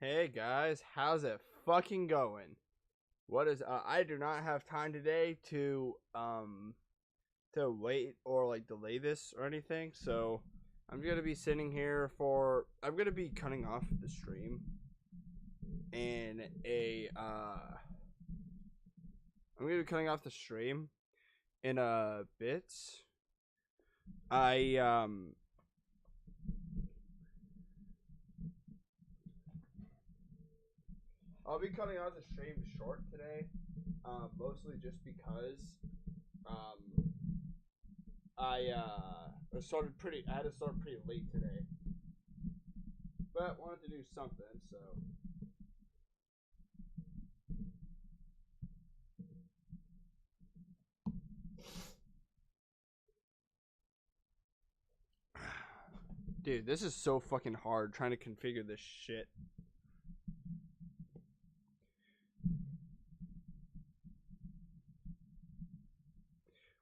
Hey guys, how's it fucking going? What is I do not have time today to wait or like delay this or anything. So I'm going to be sitting here for I'm going to be cutting off the stream in a I'm going to be cutting off the stream in a bit. I I'll be cutting out the stream short today, mostly just because um, I had to start pretty late today, but wanted to do something. So, dude, this is so fucking hard trying to configure this shit.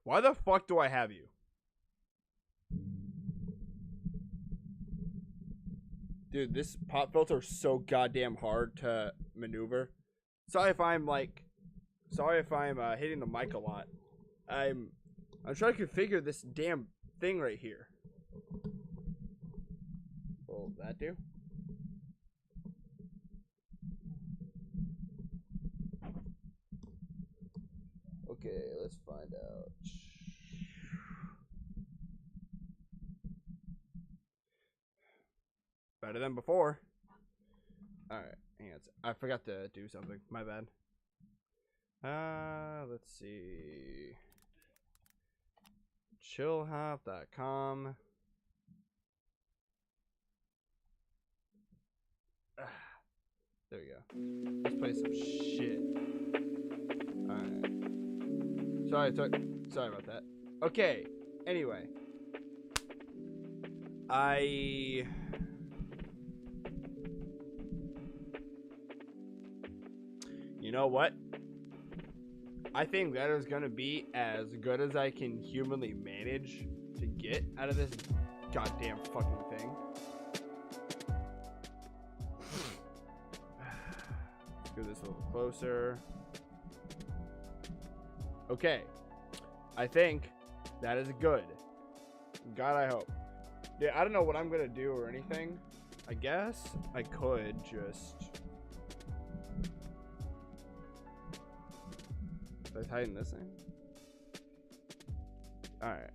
Why the fuck do I have you? Dude, this pop filter is so goddamn hard to maneuver. Sorry if I'm hitting the mic a lot. I'm trying to configure this damn thing right here. Will that do? Okay, let's find out. Better than before. Alright, hang on. I forgot to do something. My bad. Let's see. Chillhop.com. There we go. Let's play some shit. Alright. Sorry about that. Okay. Anyway. You know what? I think that is going to be as good as I can humanly manage to get out of this goddamn fucking thing. Let's do this a little closer. Okay. I think that is good. God, I hope. Yeah, I don't know what I'm going to do or anything. I guess I could just... Did I tighten this thing? Alright.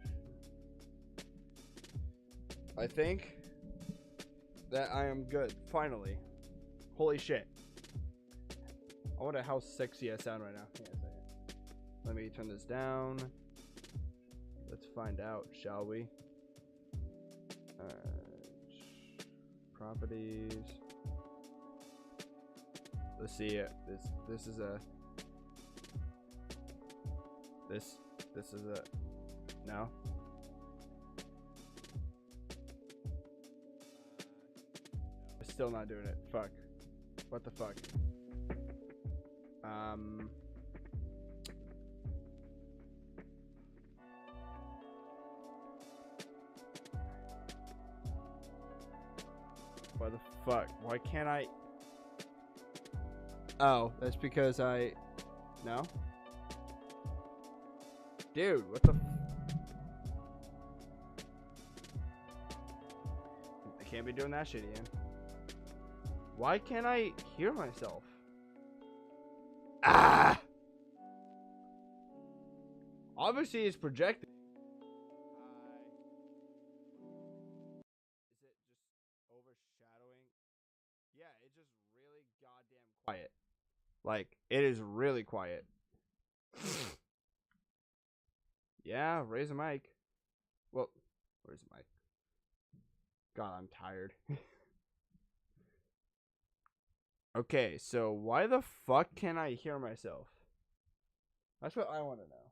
I think that I am good. Finally. Holy shit. I wonder how sexy I sound right now. Hang on a second. Let me turn this down. Let's find out, shall we? Properties. Let's see it. This is a... This is a... No? Still not doing it. Fuck. What the fuck? Why the fuck? Why can't I... Oh, that's because I... No? Dude, what the... I can't be doing that shit again. Why can't I hear myself? Ah! Obviously, it's projected. Is it just overshadowing? Yeah, it's just really goddamn quiet. Like, it is really quiet. Yeah, raise the mic. Well, where's the mic? God, I'm tired. Okay, so why the fuck can't I hear myself? That's what I want to know.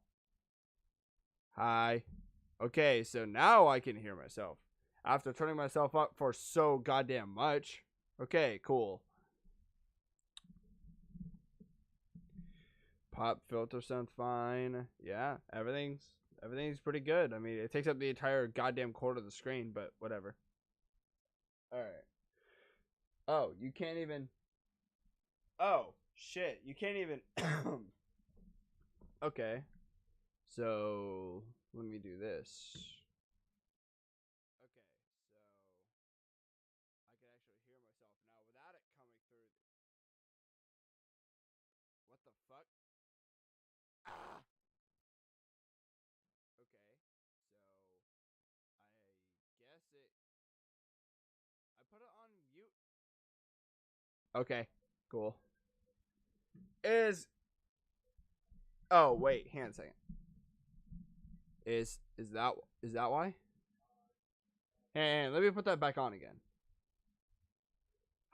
Hi. Okay, so now I can hear myself. After turning myself up for so goddamn much. Okay, cool. Pop filter sounds fine. Yeah, everything's pretty good. I mean, it takes up the entire goddamn quarter of the screen, but whatever. Alright. Oh, you can't even... Oh, shit. You can't even. Okay. So, let me do this. Okay, so I can actually hear myself now without it coming through. What the fuck? Ah! Okay, so I guess it. I put it on mute. Okay, cool. Oh wait, hang on a second. Is that why? Hey, let me put that back on again.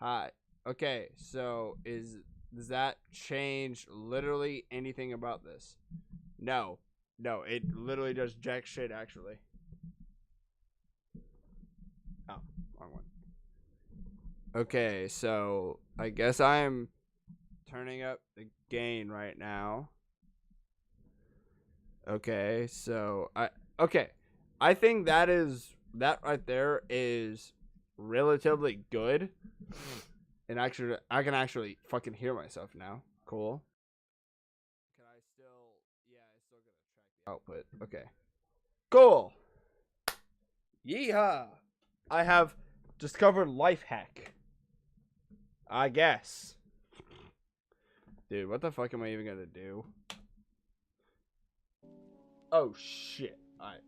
Hi. Okay, so does that change literally anything about this? No. No, it literally does jack shit actually. Oh, wrong one. Okay, so I guess I'm turning up the gain right now. Okay, so I think that right there is relatively good. And actually I can actually fucking hear myself now. Cool. Can I still I still gotta track the output. Okay. Cool. Yeehaw. I have discovered life hack. I guess. Dude, what the fuck am I even gonna do? Oh shit. Alright.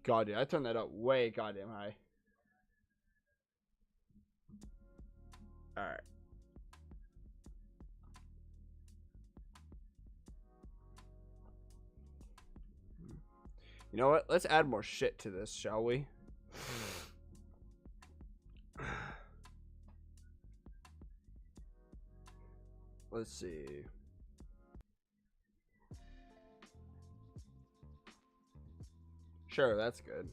God, dude, I turned that up way goddamn high. Alright. You know what? Let's add more shit to this, shall we? Let's see. Sure, that's good.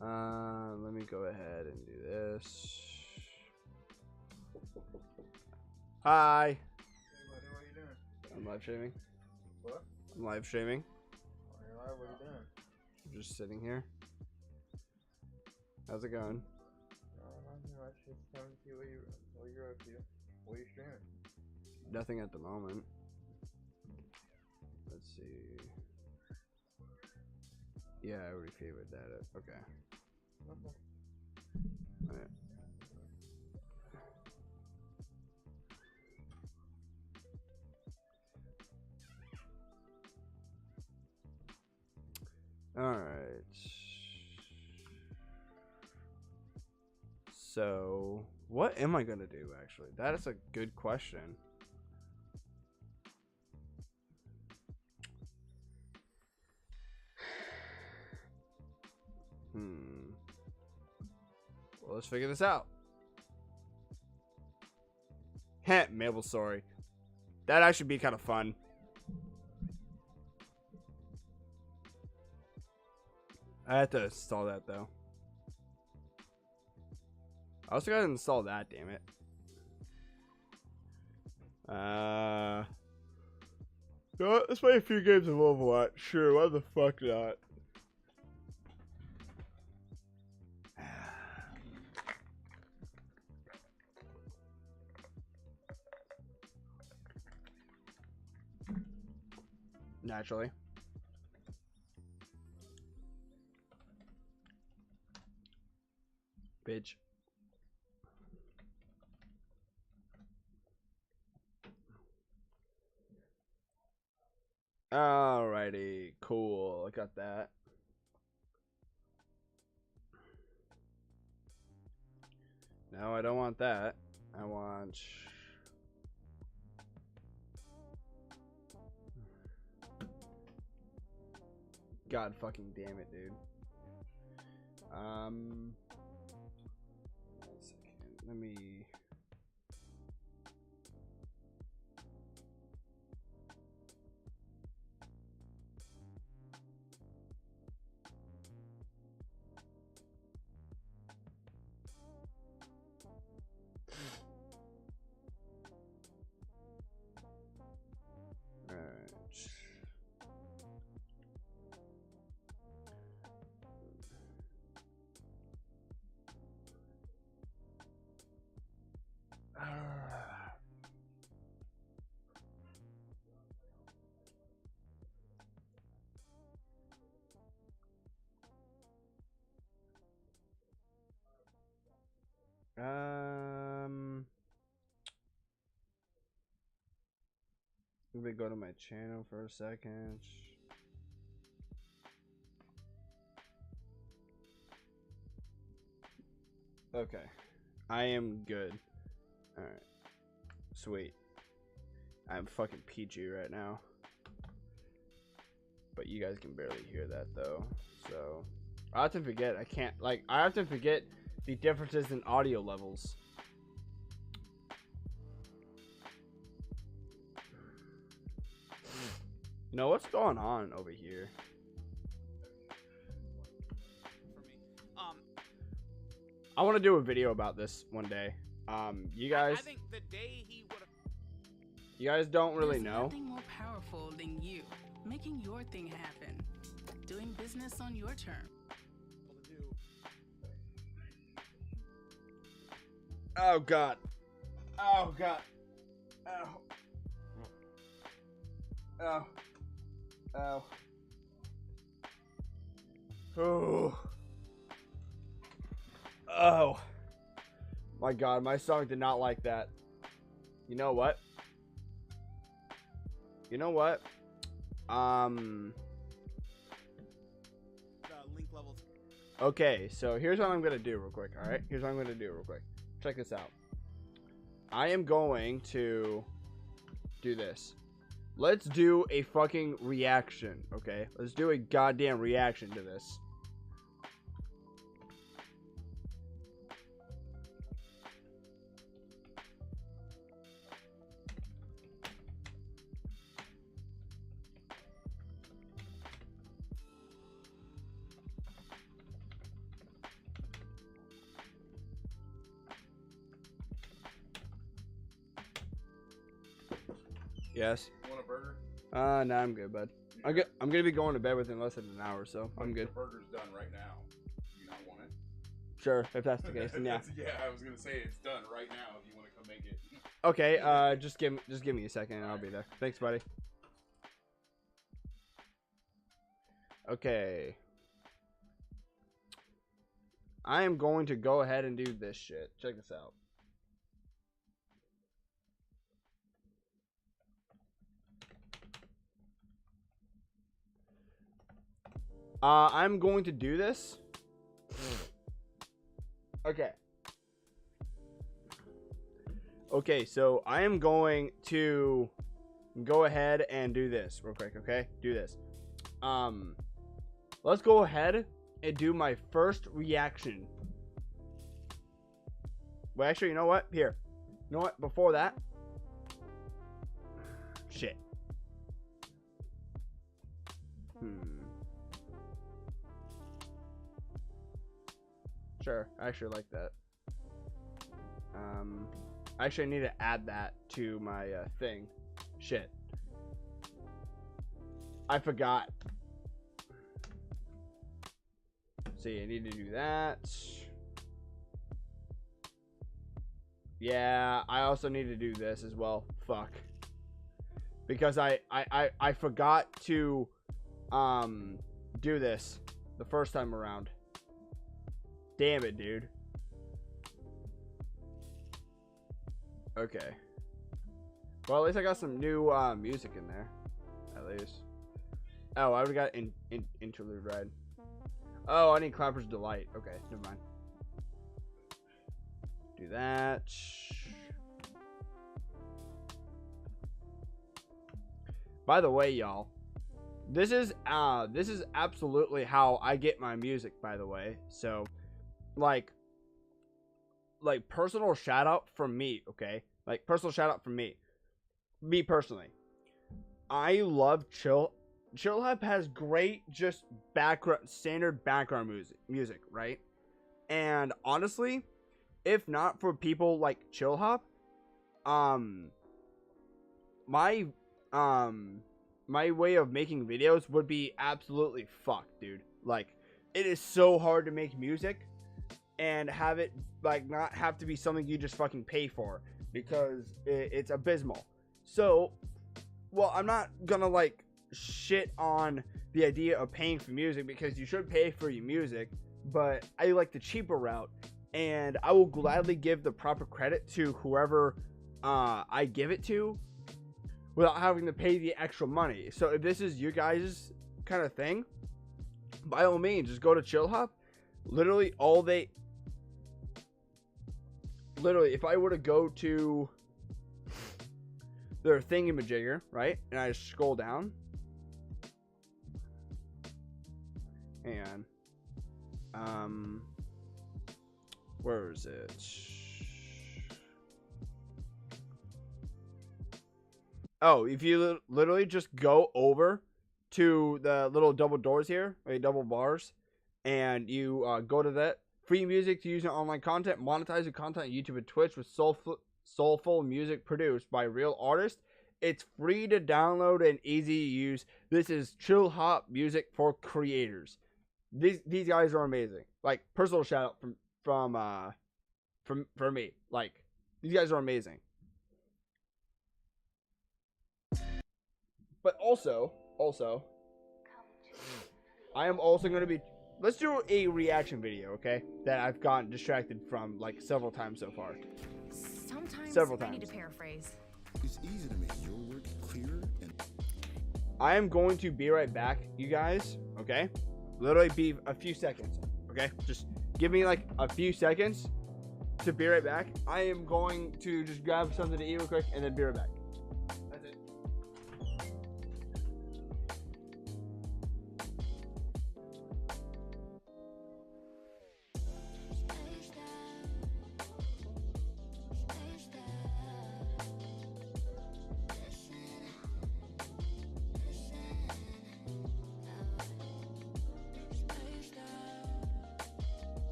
Let me go ahead and do this. Hi. Hey buddy, what are you doing? I'm live streaming. What? I'm live streaming. Oh, you're live, what are you doing? I'm just sitting here. How's it going? No, nothing much. Just coming to see what you're up to. What are you streaming? Nothing at the moment. Let's see. Yeah, I already favored that. Okay. Nothing. Alright. Alright. So, what am I gonna do actually? That is a good question. Well, let's figure this out. Heh, Mabel story. That'd actually be kind of fun. I have to install that though. I also gotta install that, damn it. You know what? Let's play a few games of Overwatch. Sure, why the fuck not? Naturally. Bitch. Alrighty, cool. I got that. No, I don't want that. I want... God fucking damn it, dude. One second. Let me... Alright. Let me go to my channel for a second. Okay. I am good. Alright. Sweet. I'm fucking PG right now. But you guys can barely hear that though. So I often forget I often forget the differences in audio levels. You know what's going on over here? I want to do a video about this one day. You guys, I think the day he would have. you guys don't really There's know. nothing more powerful than you making your thing happen, doing business on your terms. Oh god. Oh god. Oh. Oh. Oh. Oh. Oh. My god, my song did not like that. You know what? You know what? Link levels. Okay, so here's what I'm gonna do real quick, alright? Here's what I'm gonna do real quick. Check this out. I am going to do this. Let's do a fucking reaction, okay? Let's do a goddamn reaction to this. Yes. You want a burger? Nah, I'm good, bud. I'm gonna be going to bed within less than an hour, so I'm good. The burger's done right now. Do you not want it? Sure, if that's the case, then yeah. Yeah, I was gonna say it's done right now. If you want to come make it. Okay, just give me a second and I'll be there. Thanks, buddy. Okay. I am going to go ahead and do this shit. Check this out. I'm going to do this. Okay. Okay, so I am going to go ahead and do this real quick, okay? Do this. Let's go ahead and do my first reaction. Well, actually, you know what? Here. You know what? Before that. Shit. Sure, I actually like that. Actually, I need to add that to my thing. Shit. I forgot. See, I need to do that. Yeah, I also need to do this as well. Fuck. Because I forgot to do this the first time around. Damn it, dude. Okay. Well, at least I got some new music in there. At least. Oh, I already got interlude right. Oh, I need Clapper's Delight. Okay, never mind. Do that. By the way, y'all, this is absolutely how I get my music, by the way. So like personal shout out from me, okay? Like personal shout out from me. Me personally. I love Chill Hop has great just standard background music, right? And honestly, if not for people like Chill Hop, my way of making videos would be absolutely fucked, dude. Like, it is so hard to make music and have it like not have to be something you just fucking pay for, because it's abysmal. So, well, I'm not gonna like shit on the idea of paying for music, because you should pay for your music, but I like the cheaper route, and I will gladly give the proper credit to whoever I give it to. without having to pay the extra money. So if this is your guys' kind of thing, by all means, just go to Chill Hop. Literally, if I were to go to their thingamajigger, right, and I just scroll down, and where is it? Oh, if you literally just go over to the little double doors here, like double bars, and you go to that free music to use in online content, monetize the content on YouTube and Twitch with soulful music produced by real artists. It's free to download and easy to use. This is Chill Hop music for creators. These guys are amazing. Like, personal shout out from me. Like, these guys are amazing. But also, I am also going to be... Let's do a reaction video, okay? That I've gotten distracted from, like, several times so far. Several times. I need to paraphrase. It's easy to make your work clearer and... I am going to be right back, you guys, okay? Literally be a few seconds, okay? Just give me, like, a few seconds to be right back. I am going to just grab something to eat real quick and then be right back. That's it.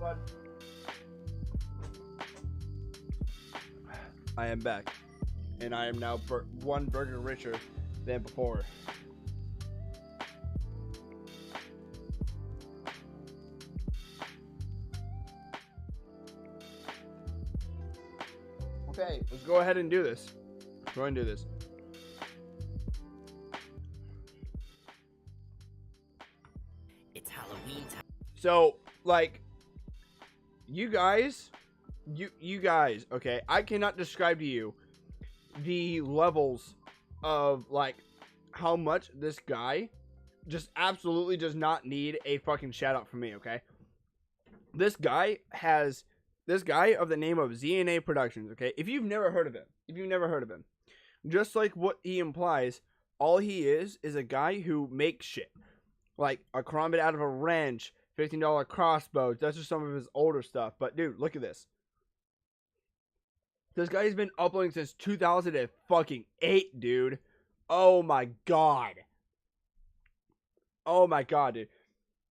bud. I am back, and I am now one burger richer than before. Okay, let's go ahead and do this. Go ahead and do this. It's Halloween time. So, like, you guys, okay, I cannot describe to you the levels of, like, how much this guy just absolutely does not need a fucking shout out from me, okay? This guy of the name of ZNA Productions, okay? If you've never heard of him, just like what he implies, all he is a guy who makes shit. Like a karambit out of a wrench, $15 crossbows. That's just some of his older stuff. But dude, look at this. This guy's been uploading since 2008, dude. Oh my god. Oh my god, dude.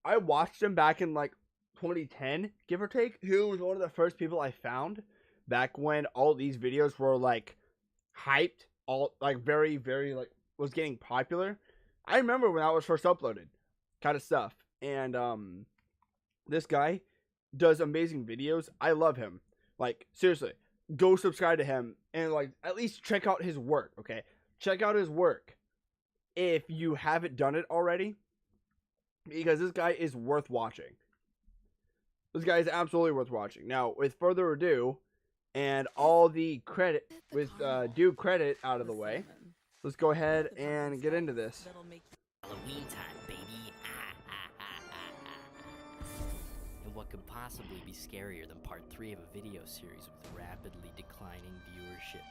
I watched him back in like 2010, give or take. He was one of the first people I found back when all these videos were like hyped, all like very, very like was getting popular. I remember when that was first uploaded, kind of stuff. And this guy does amazing videos. I love him. Like, seriously, go subscribe to him and like at least check out his work, okay? Check out his work if you haven't done it already, because this guy is worth watching. This guy is absolutely worth watching. Now, with further ado, and all the credit, with due credit out of the way, let's go ahead and get into this. Halloween time, baby. And what could possibly be scarier than part 3 of a video series with rapidly declining viewership?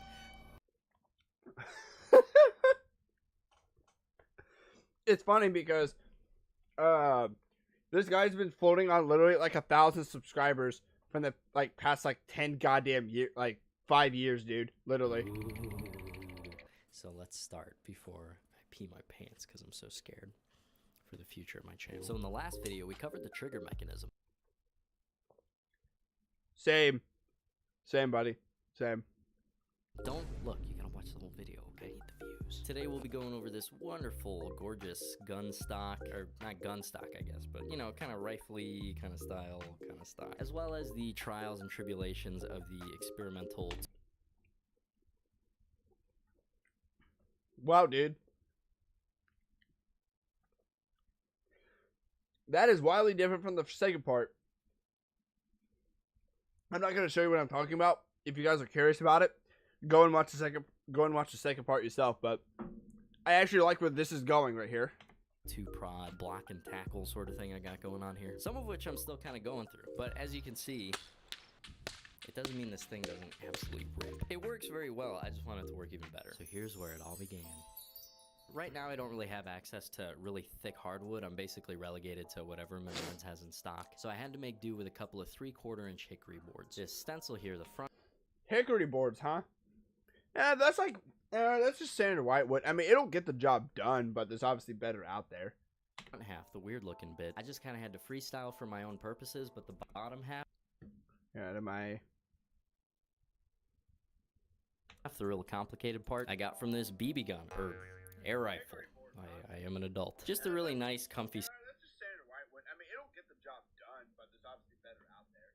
It's funny because this guy's been floating on literally like 1,000 subscribers from the like past like 10 goddamn year, like 5 years, dude. Literally. Ooh. So let's start before I pee my pants because I'm so scared for the future of my channel. So in the last video, we covered the trigger mechanism. Same, buddy. Same. Don't look, you gotta watch the whole video, okay? I need the views. Today we'll be going over this wonderful, gorgeous gun stock, or not gun stock, I guess, but you know, kind of rifle-y kind of style, kind of stock, as well as the trials and tribulations of the experimental. Wow, dude. That is wildly different from the second part. I'm not gonna show you what I'm talking about. If you guys are curious about it, go and watch the second part yourself. But I actually like where this is going right here. 2-prod block and tackle sort of thing I got going on here. Some of which I'm still kind of going through. But as you can see, it doesn't mean this thing doesn't absolutely rip. It works very well. I just want it to work even better. So here's where it all began. Right now, I don't really have access to really thick hardwood. I'm basically relegated to whatever Menards has in stock. So I had to make do with a couple of 3/4-inch hickory boards. This stencil here, the front Hickory boards, huh? Yeah, that's like, that's just standard whitewood. I mean, it'll get the job done, but there's obviously better out there. half, the weird looking bit, I just kind of had to freestyle for my own purposes, but the bottom half, Yeah, the real complicated part, I got from this BB gun, or air rifle. I am an adult. Just a really nice, comfy. That's just standard whitewood. I mean, it'll get the job done, but there's obviously better out there.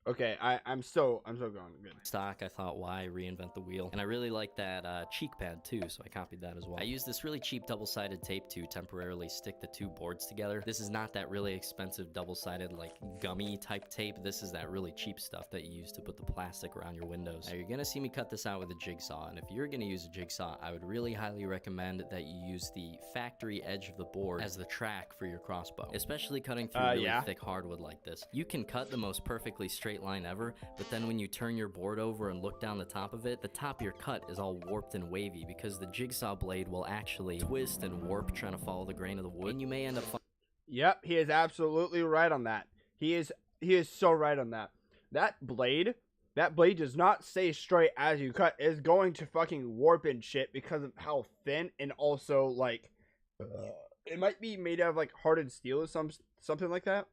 Okay, I'm so going good. Stock, I thought, why reinvent the wheel? And I really like that cheek pad too, so I copied that as well. I used this really cheap double-sided tape to temporarily stick the two boards together. This is not that really expensive double-sided like gummy type tape. This is that really cheap stuff that you use to put the plastic around your windows. Now you're gonna see me cut this out with a jigsaw, and if you're gonna use a jigsaw, I would really highly recommend that you use the factory edge of the board as the track for your crossbow, especially cutting through really thick hardwood like this. You can cut the most perfectly straight line ever, but then when you turn your board over and look down the top of it, the top of your cut is all warped and wavy because the jigsaw blade will actually twist and warp trying to follow the grain of the wood, and you may end up Yep, he is absolutely right on that. He is so right on that. That blade does not stay straight as you cut. It's going to fucking warp and shit because of how thin, and also like it might be made out of like hardened steel or something like that.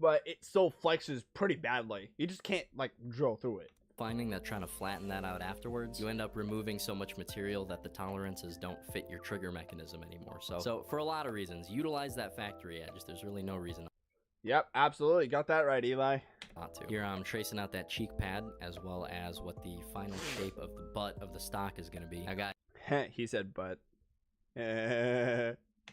But it still flexes pretty badly. You just can't like drill through it. Finding that trying to flatten that out afterwards, you end up removing so much material that the tolerances don't fit your trigger mechanism anymore. So for a lot of reasons, utilize that factory edge. There's really no reason. Yep, absolutely. Got that right, Eli. Not to. Here I'm tracing out that cheek pad as well as what the final shape of the butt of the stock is going to be. I got He said butt.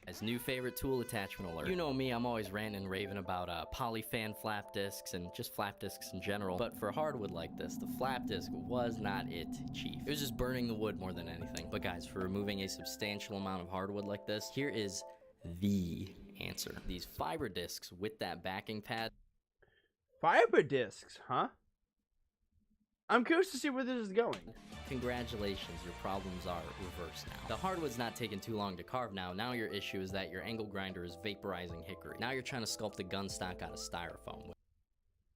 his new favorite tool attachment alert. You know me, I'm always ranting and raving about polyfan flap discs and just flap discs in general. But for hardwood like this, the flap disc was not it, chief. It was just burning the wood more than anything. But guys, for removing a substantial amount of hardwood like this, here is the answer. These fiber discs with that backing pad. Fiber discs, huh? I'm curious to see where this is going. Congratulations, your problems are reversed now. The hardwood's not taking too long to carve now. Now your issue is that your angle grinder is vaporizing hickory. Now you're trying to sculpt the gun stock out of styrofoam.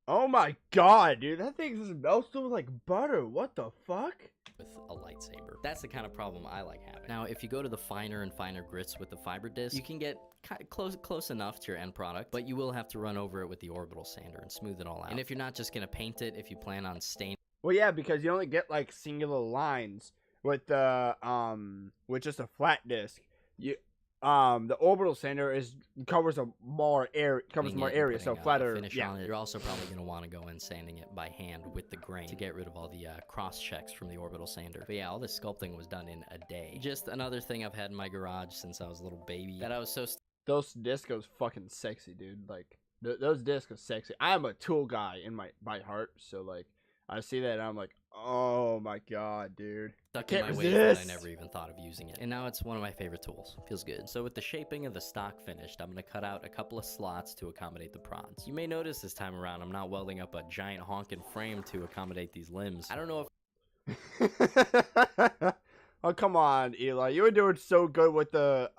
Oh my god, dude. That thing is melted like butter. What the fuck? With a lightsaber. That's the kind of problem I like having. Now, if you go to the finer and finer grits with the fiber disc, you can get close enough to your end product, but you will have to run over it with the orbital sander and smooth it all out. And if you're not just gonna paint it, if you plan on staining. Well, yeah, because you only get like singular lines with the with just a flat disc. The orbital sander covers more area, so flatter. Yeah. On it. You're also probably going to want to go in sanding it by hand with the grain to get rid of all the cross checks from the orbital sander. But yeah, all this sculpting was done in a day. Just another thing I've had in my garage since I was a little baby that I was so. Those discs are fucking sexy, dude. Like those discs are sexy. I'm a tool guy by heart, so like I see that and I'm like, oh my god, dude. Stuck in my ways that I never even thought of using it. And now it's one of my favorite tools. Feels good. So with the shaping of the stock finished, I'm going to cut out a couple of slots to accommodate the prods. You may notice this time around I'm not welding up a giant honking frame to accommodate these limbs. I don't know if... Oh, come on, Eli. You were doing so good with the...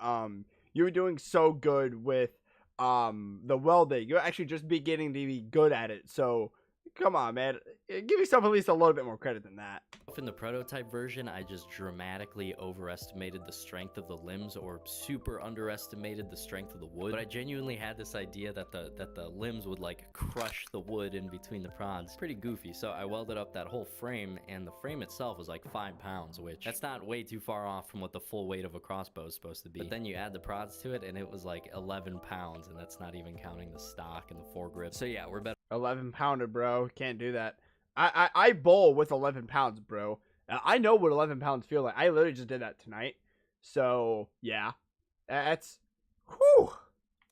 You were doing so good with the welding. You're actually just beginning to be good at it, so... Come on, man. Give yourself at least a little bit more credit than that. In the prototype version, I just dramatically overestimated the strength of the limbs or super underestimated the strength of the wood. But I genuinely had this idea that the limbs would like crush the wood in between the prods. Pretty goofy. So I welded up that whole frame, and the frame itself was like 5 pounds, which that's not way too far off from what the full weight of a crossbow is supposed to be. But then you add the prods to it, and it was like 11 pounds, and that's not even counting the stock and the foregrip. So yeah, we're better. 11 pounder, bro. Can't do that. I bowl with 11 pounds, bro. I know what 11 pounds feel like. I literally just did that tonight. So, yeah. That's... Whew.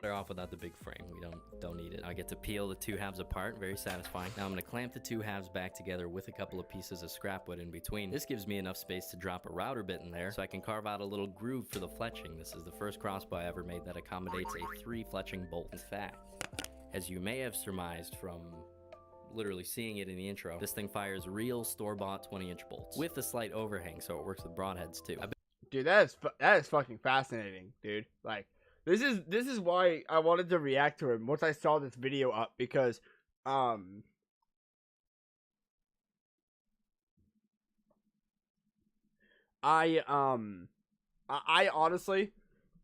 They're off without the big frame. We don't need it. I get to peel the 2 halves apart. Very satisfying. Now I'm going to clamp the 2 halves back together with a couple of pieces of scrap wood in between. This gives me enough space to drop a router bit in there so I can carve out a little groove for the fletching. This is the first crossbow I ever made that accommodates a 3 fletching bolt. In fact, as you may have surmised from literally seeing it in the intro, this thing fires real store-bought 20-inch bolts with a slight overhang, so it works with broadheads too. Dude, that is fucking fascinating, dude. Like, this is why I wanted to react to him once I saw this video up, because I honestly,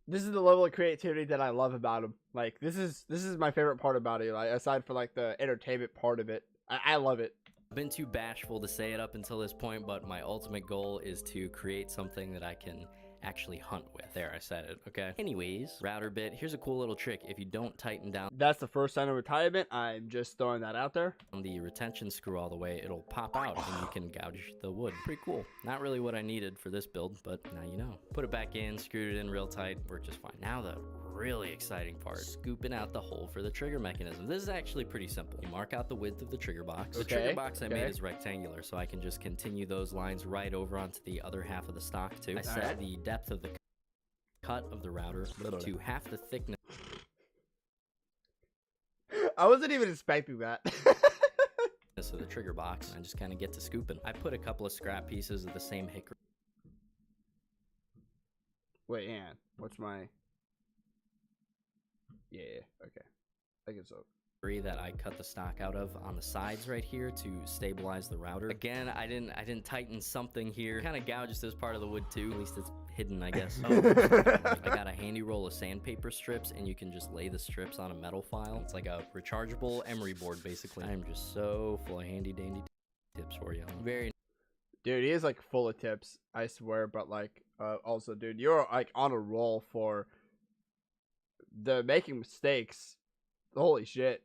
this is the level of creativity that I love about him. Like, this is my favorite part about it. Like, aside from like the entertainment part of it, I love it. I've been too bashful to say it up until this point, but my ultimate goal is to create something that I can actually hunt with. There, I said it, okay? Anyways, router bit. Here's a cool little trick. If you don't tighten down... That's the first sign of retirement. I'm just throwing that out there. On the retention screw all the way, it'll pop out and you can gouge the wood. Pretty cool. Not really what I needed for this build, but now you know. Put it back in, screwed it in real tight, worked just fine. Now the really exciting part, scooping out the hole for the trigger mechanism. This is actually pretty simple. You mark out the width of the trigger box. The trigger box I made is rectangular, so I can just continue those lines right over onto the other half of the stock too. I set the depth of the cut of the router to half the thickness. I wasn't even expecting that. Of the trigger box, and I just kind of get to scooping. I put a couple of scrap pieces of the same hickory. Wait, Ann, what's my... Yeah, okay. I guess so. That I cut the stock out of on the sides right here to stabilize the router. Again, I didn't tighten something here. Kind of gouges this part of the wood too. At least it's hidden, I guess. I got a handy roll of sandpaper strips, and you can just lay the strips on a metal file. It's like a rechargeable emery board, basically. I'm just so full of handy dandy tips for you. Very. Dude, he is like full of tips, I swear. But like, also, dude, you're like on a roll for the making mistakes. holy shit.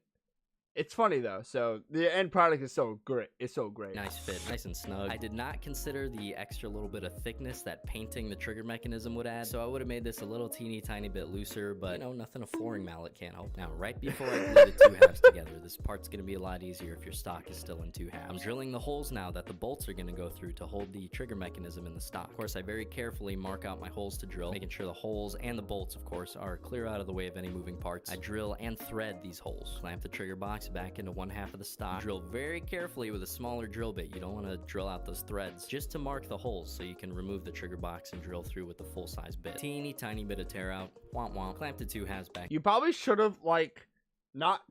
It's funny though, so the end product is so great. It's so great. Nice fit, nice and snug. I did not consider the extra little bit of thickness that painting the trigger mechanism would add, so I would have made this a little teeny tiny bit looser, but you know, nothing a flooring mallet can't help. Now, right before I glue the two halves together, this part's gonna be a lot easier if your stock is still in two halves. I'm drilling the holes now that the bolts are gonna go through to hold the trigger mechanism in the stock. Of course, I very carefully mark out my holes to drill, making sure the holes and the bolts, of course, are clear out of the way of any moving parts. I drill and thread these holes. Clamp the trigger box back into one half of the stock. Drill very carefully with a smaller drill bit. You don't want to drill out those threads, just to mark the holes so you can remove the trigger box and drill through with the full-size bit. Teeny tiny bit of tear out. Womp womp. Clamp the two halves back. You probably should have like not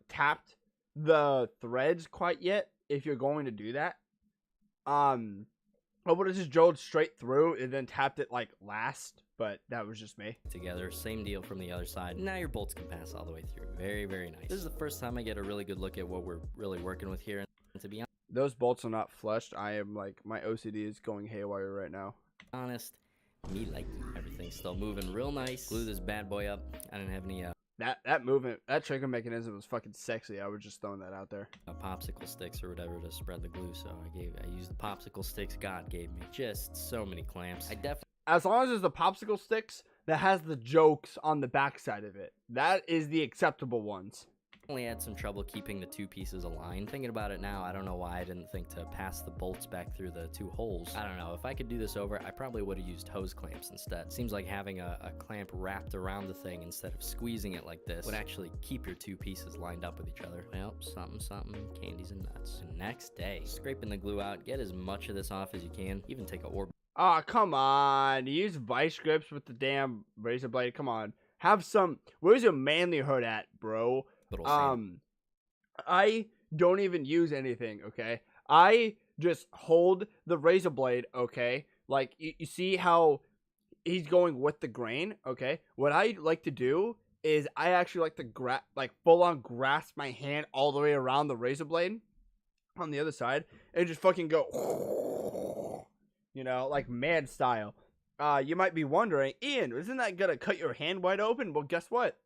tapped the threads quite yet if you're going to do that. I would have just drilled straight through and then tapped it like last, but that was just me. Together, same deal from the other side. Now your bolts can pass all the way through. Very, very nice. This is the first time I get a really good look at what we're really working with here. And to be Those bolts are not flushed. I am like, my OCD is going haywire right now. honest, me like everything's still moving real nice. Glue this bad boy up. I didn't have any That movement, that trigger mechanism was fucking sexy. I was just throwing that out there. popsicle sticks or whatever to spread the glue, so I used the popsicle sticks God gave me. Just so many clamps. I definitely As long as there's the popsicle sticks that has the jokes on the backside of it. That is the acceptable ones. had some trouble keeping the two pieces aligned. Thinking about it now, I don't know why I didn't think to pass the bolts back through the two holes. I don't know, if I could do this over, I probably would have used hose clamps instead. Seems like having a clamp wrapped around the thing instead of squeezing it like this would actually keep your two pieces lined up with each other. Well, something, candies and nuts. And next day, scraping the glue out, get as much of this off as you can, even take a orb. Aw, come on. You use vice grips with the damn razor blade. Come on. Have some. Where's your manlyhood at, bro? I don't even use anything, okay? I just hold the razor blade, okay? Like, you see how he's going with the grain, okay? What I like to do is I actually like to full-on grasp my hand all the way around the razor blade on the other side and just fucking go, you know, like mad style. You might be wondering, Ian, isn't that gonna cut your hand wide open? Well, guess what?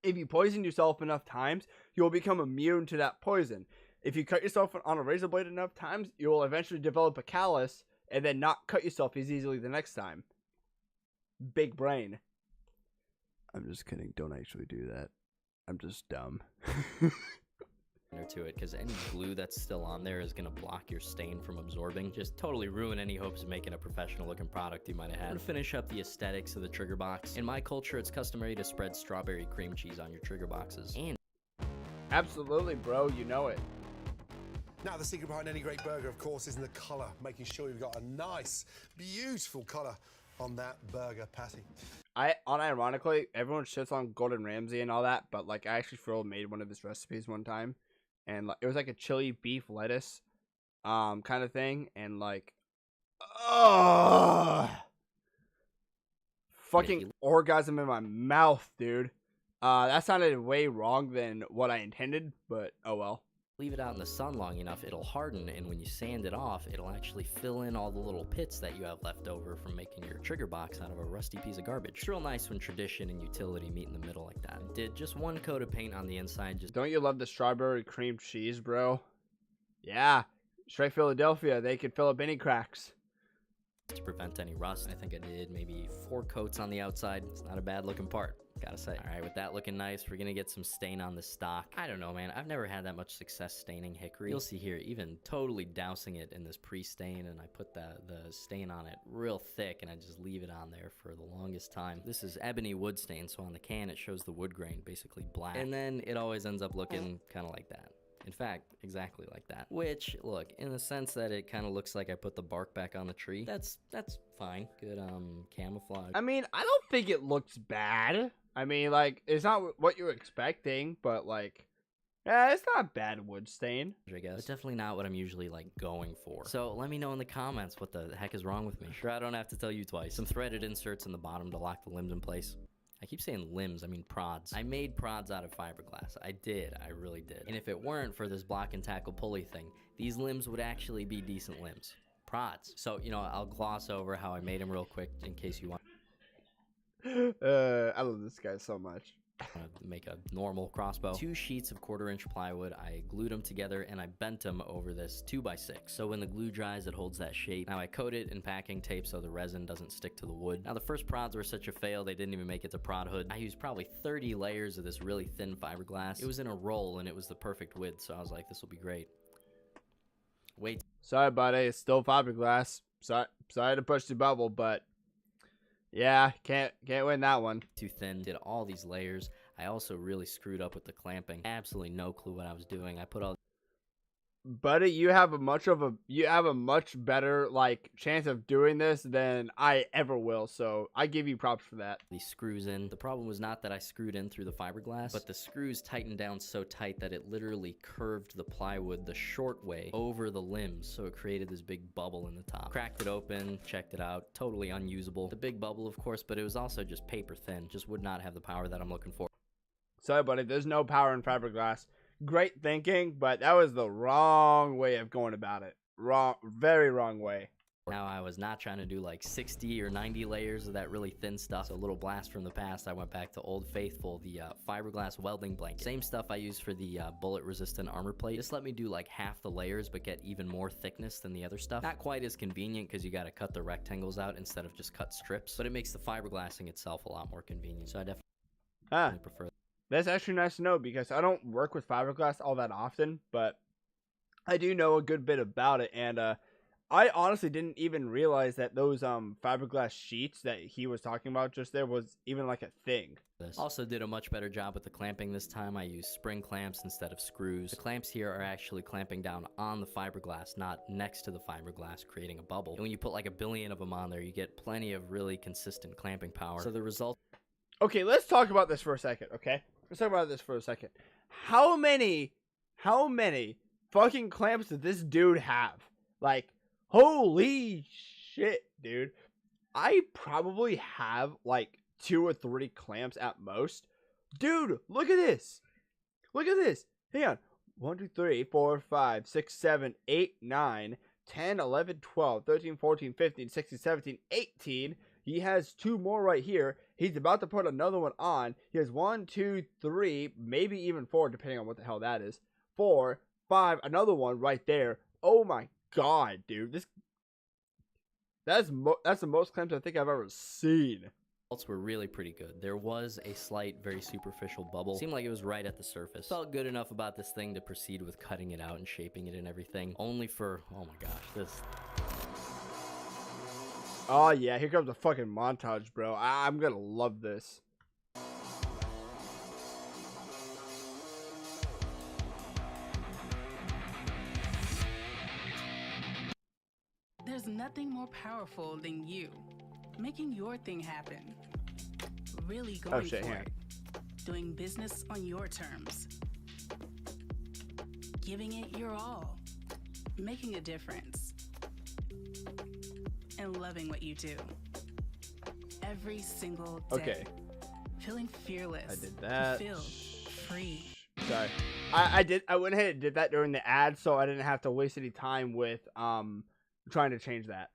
If you poison yourself enough times, you'll become immune to that poison. If you cut yourself on a razor blade enough times, you will eventually develop a callus and then not cut yourself as easily the next time. Big brain. I'm just kidding. Don't actually do that. I'm just dumb. To it, because any glue that's still on there is going to block your stain from absorbing. Just totally ruin any hopes of making a professional looking product you might have had. To finish up the aesthetics of the trigger box, in my culture it's customary to spread strawberry cream cheese on your trigger boxes. And absolutely, bro, you know it. Now, the secret behind any great burger, of course, is in the colour, making sure you've got a nice, beautiful colour on that burger patty. Unironically, everyone shits on Gordon Ramsay and all that, but like I actually made one of his recipes one time. And it was like a chili beef lettuce kind of thing. And like, fucking orgasm in my mouth, dude. That sounded way wrong than what I intended, but oh well. Leave it out in the sun long enough, it'll harden, and when you sand it off, it'll actually fill in all the little pits that you have left over from making your trigger box out of a rusty piece of garbage. It's real nice when tradition and utility meet in the middle like that. Did just one coat of paint on the inside. Just don't you love the strawberry cream cheese, bro? Yeah, straight Philadelphia, they could fill up any cracks. To prevent any rust. I think I did maybe 4 coats on the outside. It's not a bad looking part, gotta say. All right, with that looking nice, we're gonna get some stain on the stock. I don't know, man, I've never had that much success staining hickory. You'll see here, even totally dousing it in this pre-stain, and I put the stain on it real thick, and I just leave it on there for the longest time. This is ebony wood stain, so on the can it shows the wood grain basically black, and then it always ends up looking kind of like that. In fact, exactly like that. Which, look, in the sense that it kind of looks like I put the bark back on the tree, that's fine. Good camouflage. I mean, I don't think it looks bad. I mean, like, it's not what you're expecting, but like, yeah, it's not bad wood stain, I guess. It's definitely not what I'm usually like going for. So let me know in the comments what the heck is wrong with me. Sure, I don't have to tell you twice. Some threaded inserts in the bottom to lock the limbs in place. I keep saying limbs, I mean prods. I made prods out of fiberglass. I really did. And if it weren't for this block and tackle pulley thing, these limbs would actually be decent limbs. Prods. So, you know, I'll gloss over how I made them real quick in case you want. I love this guy so much. make a normal crossbow. 2 sheets of 1/4-inch plywood. I glued them together and I bent them over this 2x6. So when the glue dries, it holds that shape. Now I coat it in packing tape so the resin doesn't stick to the wood. Now the first prods were such a fail, they didn't even make it to prod hood. I used probably 30 layers of this really thin fiberglass. It was in a roll and it was the perfect width, so I was like, this will be great. Wait. Sorry, buddy. It's still fiberglass. Sorry to push the bubble, but yeah, can't win that one. Too thin. Did all these layers. I also really screwed up with the clamping. Absolutely no clue what I was doing. I put all Buddy, you have a much better like chance of doing this than I ever will, so I give you props for that. these screws in. The problem was not that I screwed in through the fiberglass, but the screws tightened down so tight that it literally curved the plywood the short way over the limbs, so it created this big bubble in the top. Cracked it open, checked it out, totally unusable. The big bubble, of course, but it was also just paper thin. Just would not have the power that I'm looking for. Sorry, buddy, there's no power in fiberglass. Great thinking, but that was the wrong way of going about it. Wrong, very wrong way. Now, I was not trying to do like 60 or 90 layers of that really thin stuff. So a little blast from the past, I went back to Old Faithful, the fiberglass welding blanket. Same stuff I used for the bullet-resistant armor plate. Just let me do like half the layers, but get even more thickness than the other stuff. Not quite as convenient because you got to cut the rectangles out instead of just cut strips, but it makes the fiberglassing itself a lot more convenient. So I definitely prefer that. That's actually nice to know because I don't work with fiberglass all that often, but I do know a good bit about it, and I honestly didn't even realize that those fiberglass sheets that he was talking about just there was even like a thing. Also did a much better job with the clamping this time. I used spring clamps instead of screws. The clamps here are actually clamping down on the fiberglass, not next to the fiberglass, creating a bubble. And when you put like a billion of them on there, you get plenty of really consistent clamping power. So the result... Okay, let's talk about this for a second, okay? Let's talk about this for a second. How many fucking clamps does this dude have? Like, holy shit, dude. I probably have like 2 or 3 clamps at most. Dude, look at this. Look at this. Hang on. 1, 2, 3, 4, 5, 6, 7, 8, 9, 10, 11, 12, 13, 14, 15, 16, 17, 18. He has 2 more right here. He's about to put another one on. He has 1, 2, 3, maybe even 4, depending on what the hell that is. 4, 5, another one right there. Oh my god, dude. That's the most clamps I think I've ever seen. Results were really pretty good. There was a slight, very superficial bubble. Seemed like it was right at the surface. Felt good enough about this thing to proceed with cutting it out and shaping it and everything. Only for, oh my gosh, this... Oh yeah, here comes the fucking montage, bro. I'm gonna love this. There's nothing more powerful than you making your thing happen. Really going for it. Doing business on your terms. Giving it your all. Making a difference. And loving what you do. Every single day. Okay. Feeling fearless. I did that. Fulfilled. Free. Sorry. I went ahead and did that during the ad, so I didn't have to waste any time with trying to change that.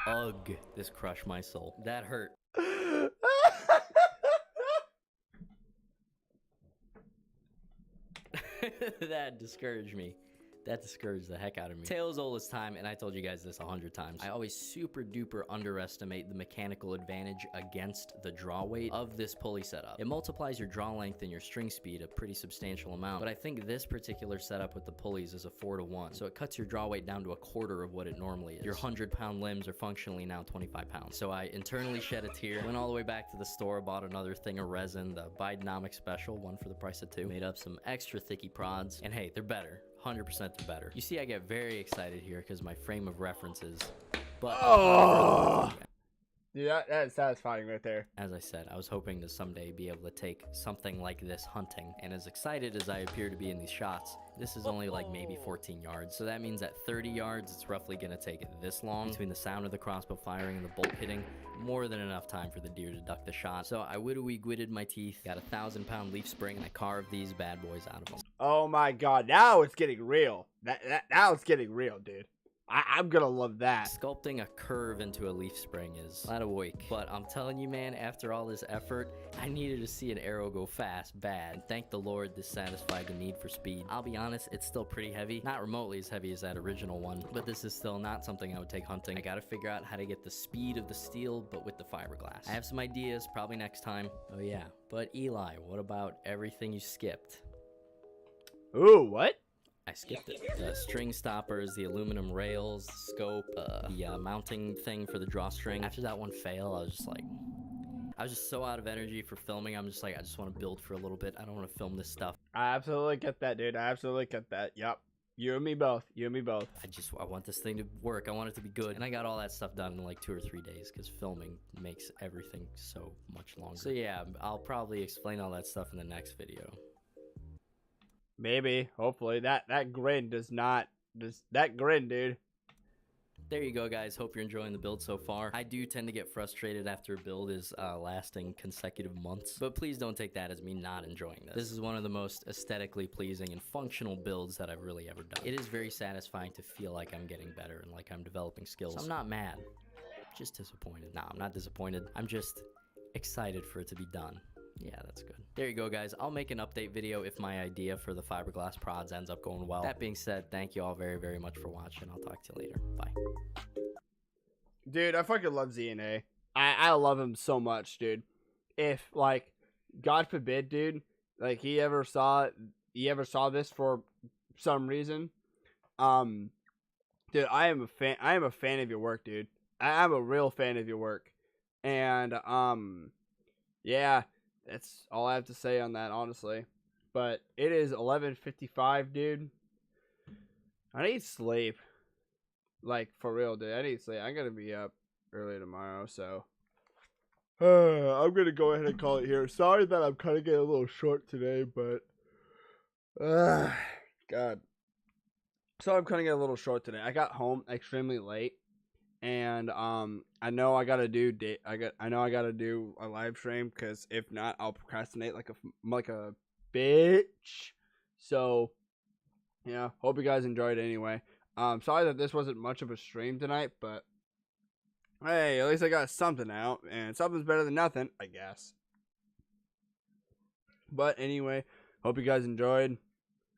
Ugh, this crushed my soul. That hurt. That discouraged me. That discouraged the heck out of me. Tales old as time, and I told you guys this 100 times. I always super duper underestimate the mechanical advantage against the draw weight of this pulley setup. It multiplies your draw length and your string speed a pretty substantial amount, but I think this particular setup with the pulleys is a 4-to-1, so it cuts your draw weight down to 1/4 of what it normally is. Your 100-pound limbs are functionally now 25 pounds. So I internally shed a tear, went all the way back to the store, bought another thing of resin, the Bidenomics Special, 1 for the price of 2, made up some extra thicky prods, and hey, they're better. 100% they're better. You see, I get very excited here because my frame of reference is... But Dude, that's satisfying right there. As I said, I was hoping to someday be able to take something like this hunting, and as excited as I appear to be in these shots, this is only like maybe 14 yards. So that means at 30 yards, it's roughly gonna take this long between the sound of the crossbow firing and the bolt hitting. More than enough time for the deer to duck the shot. So I whittled my teeth, got a 1,000-pound leaf spring, and I carved these bad boys out of them. Oh my god, now it's getting real. Now it's getting real, dude. I'm gonna love that. Sculpting a curve into a leaf spring is a lot of work, but I'm telling you, man, after all this effort, I needed to see an arrow go fast, bad. Thank the Lord this satisfied the need for speed. I'll be honest, it's still pretty heavy. Not remotely as heavy as that original one, but this is still not something I would take hunting. I gotta figure out how to get the speed of the steel, but with the fiberglass. I have some ideas, probably next time. Oh yeah, but Eli, what about everything you skipped? Ooh, what? I skipped it. The string stoppers, the aluminum rails, the scope, the mounting thing for the drawstring. After that one fail, I was just so out of energy for filming. I'm just like, I just want to build for a little bit. I don't want to film this stuff. I absolutely get that, dude. I absolutely get that. Yep. You and me both. You and me both. I want this thing to work. I want it to be good. And I got all that stuff done in like 2 or 3 days because filming makes everything so much longer. So yeah, I'll probably explain all that stuff in the next video. Maybe, hopefully. That grin does not, that grin, dude. There you go, guys. Hope you're enjoying the build so far. I do tend to get frustrated after a build is lasting consecutive months, but please don't take that as me not enjoying this. This is one of the most aesthetically pleasing and functional builds that I've really ever done. It is very satisfying to feel like I'm getting better and like I'm developing skills. So I'm not mad, just disappointed. No, I'm not disappointed. I'm just excited for it to be done. Yeah, that's good. There you go, guys. I'll make an update video if my idea for the fiberglass prods ends up going well. That being said, thank you all very, very much for watching. I'll talk to you later. Bye. Dude, I fucking love ZNA. I love him so much, dude. If, like, God forbid, dude, like, he ever saw this for some reason, dude, I am a fan of your work, dude. I'm a real fan of your work. And, yeah. That's all I have to say on that, honestly. But it is 11:55, dude. I need sleep. Like, for real, dude. I need sleep. I'm going to be up early tomorrow, so. I'm going to go ahead and call it here. Sorry that I'm kind of getting a little short today, but. God. So I'm kind of getting a little short today. I got home extremely late. And I know I gotta do a live stream because if not, I'll procrastinate like a bitch. So yeah, hope you guys enjoyed anyway. Sorry that this wasn't much of a stream tonight, but hey, at least I got something out, and something's better than nothing, I guess. But anyway, hope you guys enjoyed.